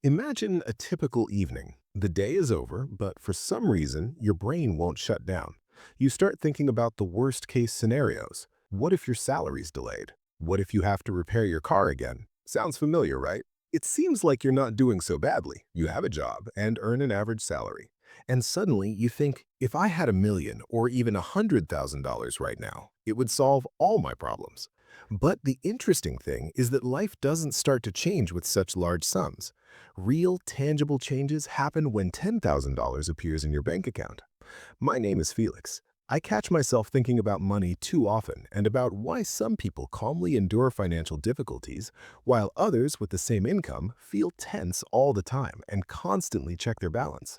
Imagine a typical evening. The day is over, but for some reason, your brain won't shut down. You start thinking about the worst case scenarios. What if your salary's delayed? What if you have to repair your car again? Sounds familiar, right? It seems like you're not doing so badly. You have a job and earn an average salary. And suddenly you think, if I had 1 million or even $100,000 right now, it would solve all my problems. But the interesting thing is that life doesn't start to change with such large sums. Real, tangible changes happen when $10,000 appears in your bank account. My name is Felix. I catch myself thinking about money too often and about why some people calmly endure financial difficulties, while others with the same income feel tense all the time and constantly check their balance.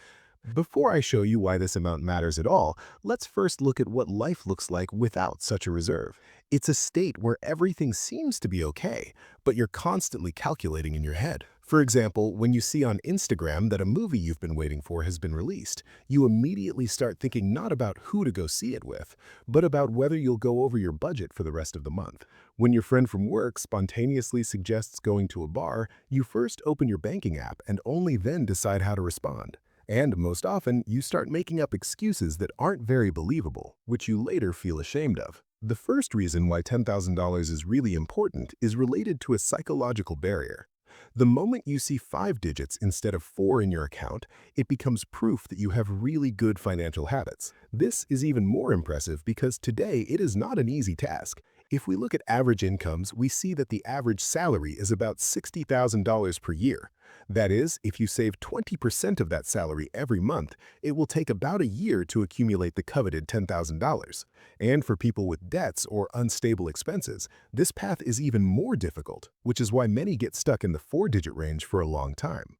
Before I show you why this amount matters at all, let's first look at what life looks like without such a reserve. It's a state where everything seems to be okay, but you're constantly calculating in your head. For example, when you see on Instagram that a movie you've been waiting for has been released, you immediately start thinking not about who to go see it with, but about whether you'll go over your budget for the rest of the month. When your friend from work spontaneously suggests going to a bar, you first open your banking app and only then decide how to respond. And most often, you start making up excuses that aren't very believable, which you later feel ashamed of. The first reason why $10,000 is really important is related to a psychological barrier. The moment you see 5 digits instead of four in your account, it becomes proof that you have really good financial habits. This is even more impressive because today it is not an easy task. If we look at average incomes, we see that the average salary is about $60,000 per year. That is, if you save 20% of that salary every month, it will take about a year to accumulate the coveted $10,000. And for people with debts or unstable expenses, this path is even more difficult, which is why many get stuck in the 4-digit range for a long time.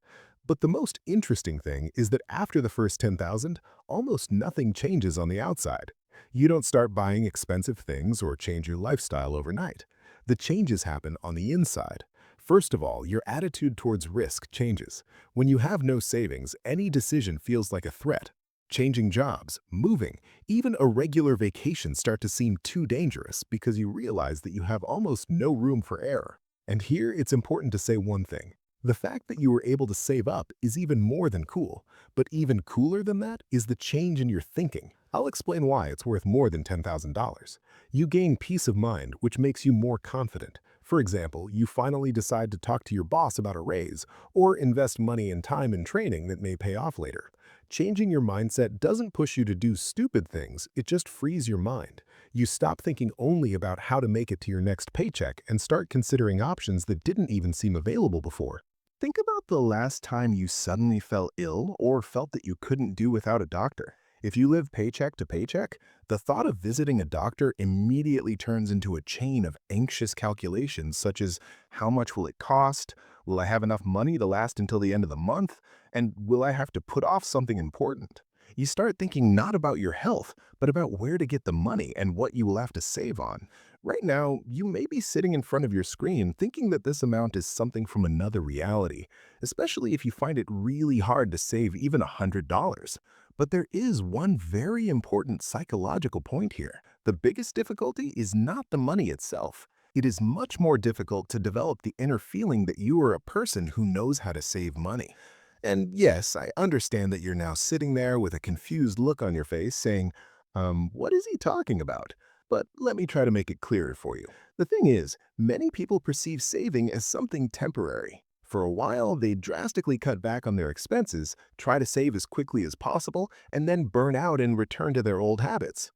But the most interesting thing is that after the first 10,000, almost nothing changes on the outside. You don't start buying expensive things or change your lifestyle overnight. The changes happen on the inside. First of all, your attitude towards risk changes. When you have no savings, any decision feels like a threat. Changing jobs, moving, even a regular vacation start to seem too dangerous because you realize that you have almost no room for error. And here it's important to say one thing. The fact that you were able to save up is even more than cool, but even cooler than that is the change in your thinking. I'll explain why it's worth more than $10,000. You gain peace of mind, which makes you more confident. For example, you finally decide to talk to your boss about a raise or invest money and time in training that may pay off later. Changing your mindset doesn't push you to do stupid things, it just frees your mind. You stop thinking only about how to make it to your next paycheck and start considering options that didn't even seem available before. Think about the last time you suddenly fell ill or felt that you couldn't do without a doctor. If you live paycheck to paycheck, the thought of visiting a doctor immediately turns into a chain of anxious calculations such as how much will it cost, will I have enough money to last until the end of the month, and will I have to put off something important? You start thinking not about your health, but about where to get the money and what you will have to save on. Right now, you may be sitting in front of your screen thinking that this amount is something from another reality, especially if you find it really hard to save even $100. But there is one very important psychological point here. The biggest difficulty is not the money itself. It is much more difficult to develop the inner feeling that you are a person who knows how to save money. And yes, I understand that you're now sitting there with a confused look on your face saying, what is he talking about? But let me try to make it clearer for you. The thing is, many people perceive saving as something temporary. For a while, they drastically cut back on their expenses, try to save as quickly as possible, and then burn out and return to their old habits.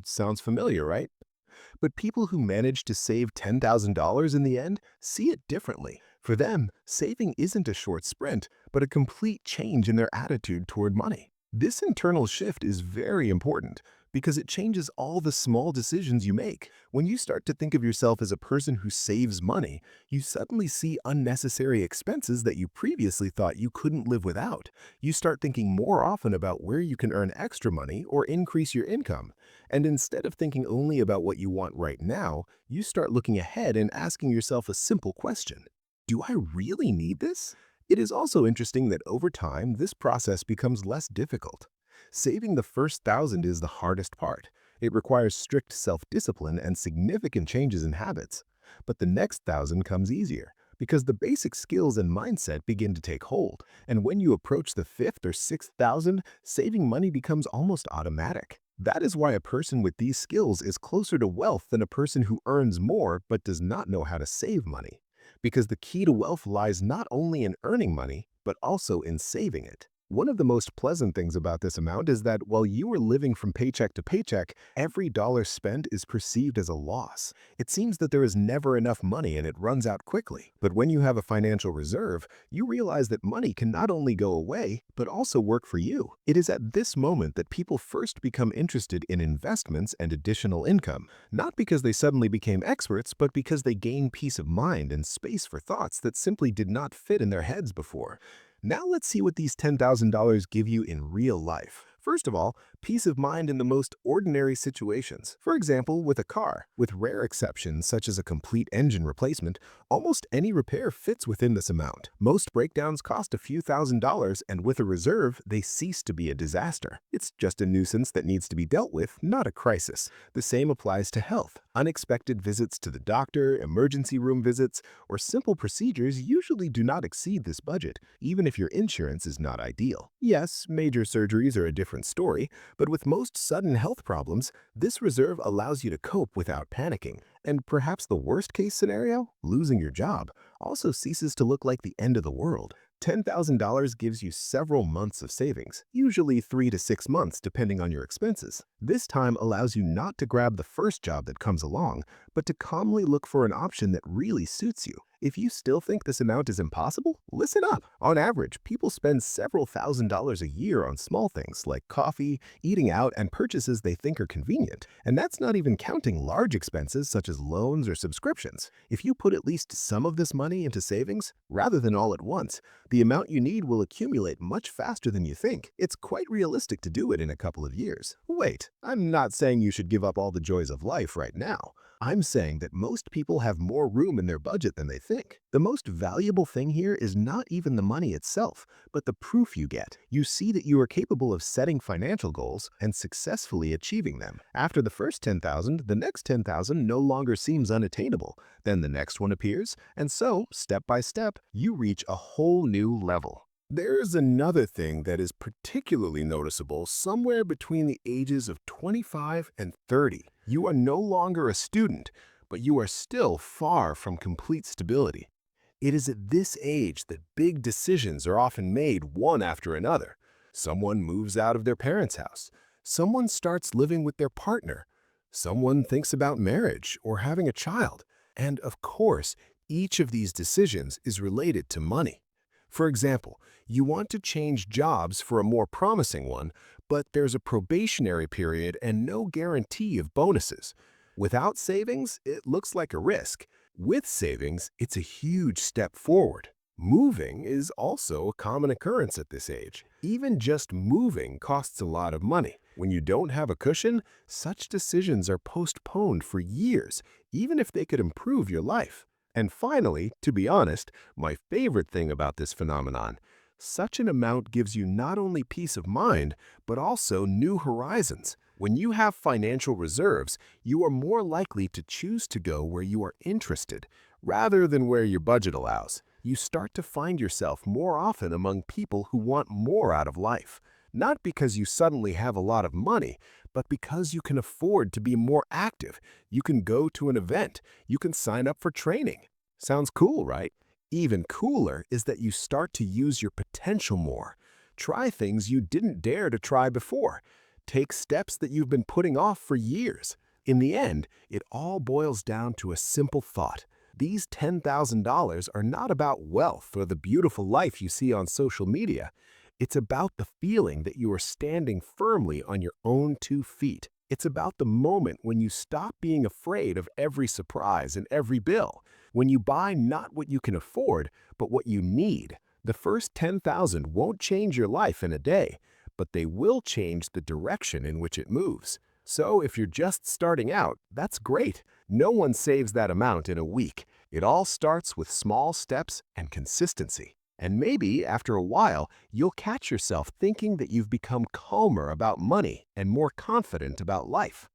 Sounds familiar, right? But people who manage to save $10,000 in the end see it differently. For them, saving isn't a short sprint, but a complete change in their attitude toward money. This internal shift is very important because it changes all the small decisions you make. When you start to think of yourself as a person who saves money, you suddenly see unnecessary expenses that you previously thought you couldn't live without. You start thinking more often about where you can earn extra money or increase your income. And instead of thinking only about what you want right now, you start looking ahead and asking yourself a simple question. Do I really need this? It is also interesting that over time, this process becomes less difficult. Saving the first thousand is the hardest part. It requires strict self-discipline and significant changes in habits. But the next thousand comes easier because the basic skills and mindset begin to take hold. And when you approach the fifth or sixth thousand, saving money becomes almost automatic. That is why a person with these skills is closer to wealth than a person who earns more but does not know how to save money. Because the key to wealth lies not only in earning money, but also in saving it. One of the most pleasant things about this amount is that while you are living from paycheck to paycheck, every dollar spent is perceived as a loss. It seems that there is never enough money and it runs out quickly. But when you have a financial reserve, you realize that money can not only go away, but also work for you. It is at this moment that people first become interested in investments and additional income, not because they suddenly became experts, but because they gain peace of mind and space for thoughts that simply did not fit in their heads before. Now let's see what these $10,000 give you in real life. First of all, peace of mind in the most ordinary situations. For example, with a car. With rare exceptions such as a complete engine replacement, almost any repair fits within this amount. Most breakdowns cost a few $1,000s, and with a reserve, they cease to be a disaster. It's just a nuisance that needs to be dealt with, not a crisis. The same applies to health. Unexpected visits to the doctor, emergency room visits, or simple procedures usually do not exceed this budget, even if your insurance is not ideal. Yes, major surgeries are a different story, but with most sudden health problems, this reserve allows you to cope without panicking. And perhaps the worst-case scenario, losing your job, also ceases to look like the end of the world. $10,000 gives you several months of savings, usually 3 to 6 months depending on your expenses. This time allows you not to grab the first job that comes along, but to calmly look for an option that really suits you. If you still think this amount is impossible, listen up. On average, people spend several $1,000s a year on small things like coffee, eating out, and purchases they think are convenient. And that's not even counting large expenses such as loans or subscriptions. If you put at least some of this money into savings, rather than all at once, the amount you need will accumulate much faster than you think. It's quite realistic to do it in a couple of years. Wait, I'm not saying you should give up all the joys of life right now. I'm saying that most people have more room in their budget than they think. The most valuable thing here is not even the money itself, but the proof you get. You see that you are capable of setting financial goals and successfully achieving them. After the first 10,000, the next 10,000 no longer seems unattainable. Then the next one appears, and so, step by step, you reach a whole new level. There's another thing that is particularly noticeable somewhere between the ages of 25 and 30. You are no longer a student, but you are still far from complete stability. It is at this age that big decisions are often made one after another. Someone moves out of their parents' house. Someone starts living with their partner. Someone thinks about marriage or having a child. And of course, each of these decisions is related to money. For example, you want to change jobs for a more promising one, but there's a probationary period and no guarantee of bonuses. Without savings, it looks like a risk. With savings, it's a huge step forward. Moving is also a common occurrence at this age. Even just moving costs a lot of money. When you don't have a cushion, such decisions are postponed for years, even if they could improve your life. And finally, to be honest, my favorite thing about this phenomenon, such an amount gives you not only peace of mind, but also new horizons. When you have financial reserves, you are more likely to choose to go where you are interested, rather than where your budget allows. You start to find yourself more often among people who want more out of life. Not because you suddenly have a lot of money, but because you can afford to be more active. You can go to an event. You can sign up for training. Sounds cool, right? Even cooler is that you start to use your potential more. Try things you didn't dare to try before. Take steps that you've been putting off for years. In the end, it all boils down to a simple thought. These $10,000 are not about wealth or the beautiful life you see on social media. It's about the feeling that you are standing firmly on your own 2 feet. It's about the moment when you stop being afraid of every surprise and every bill. When you buy not what you can afford, but what you need. The first 10,000 won't change your life in a day, but they will change the direction in which it moves. So if you're just starting out, that's great. No one saves that amount in a week. It all starts with small steps and consistency. And maybe, after a while, you'll catch yourself thinking that you've become calmer about money and more confident about life.